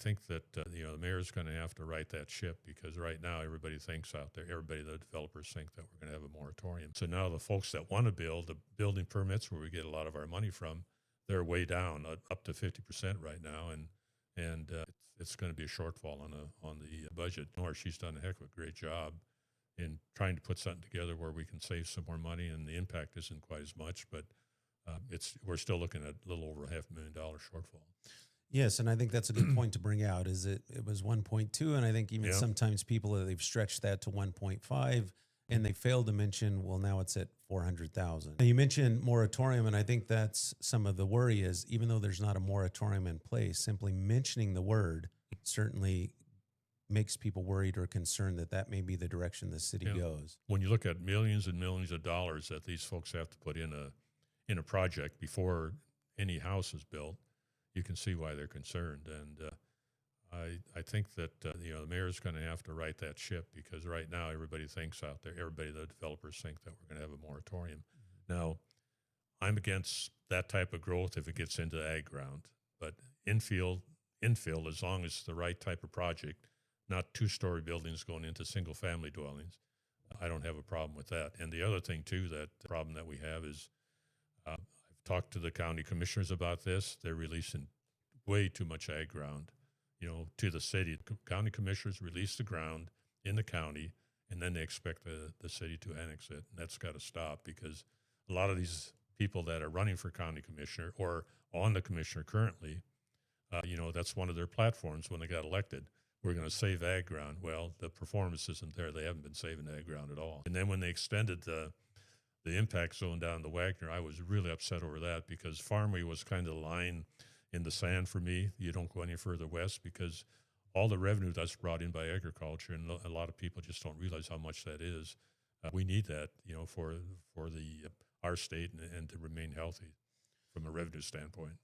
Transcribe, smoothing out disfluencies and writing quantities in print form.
think that the mayor's going to have to right that ship, because right now everybody thinks out there, the developers think that we're going to have a moratorium. So now the folks that want to build, the building permits where we get a lot of our money from, they're way down, up to 50% right now, and it's going to be a shortfall on the budget. Nora, she's done a heck of a great job in trying to put something together where we can save some more money, and the impact isn't quite as much, but we're still looking at a little over $500,000 shortfall. Yes, and I think that's a good point to bring out. Is it was 1.2, and I think even sometimes people they've stretched that to 1.5, and they failed to mention, well, now it's at 400,000. You mentioned moratorium, and I think that's some of the worry is, even though there's not a moratorium in place, simply mentioning the word certainly makes people worried or concerned that that may be the direction the city goes. When you look at millions and millions of dollars that these folks have to put in a project before any house is built, you can see why they're concerned. And I think that the mayor's going to have to right that ship, because right now everybody thinks out there, the developers think that we're going to have a moratorium. Now, I'm against that type of growth if it gets into ag ground, but infill, as long as it's the right type of project, not two-story buildings going into single-family dwellings, I don't have a problem with that. And the other thing, too, that the problem that we have is I've talked to the county commissioners about this. They're releasing way too much ag ground, to the city. County commissioners release the ground in the county, and then they expect the city to annex it. And that's got to stop, because a lot of these people that are running for county commissioner or on the commissioner currently, that's one of their platforms when they got elected. We're going to save ag ground. Well, the performance isn't there. They haven't been saving ag ground at all. And then when they extended the impact zone down to Wagner, I was really upset over that, because Farmway was kind of the line in the sand for me. You don't go any further west, because all the revenue that's brought in by agriculture, and a lot of people just don't realize how much that is. We need that, for our state and to remain healthy from a revenue standpoint.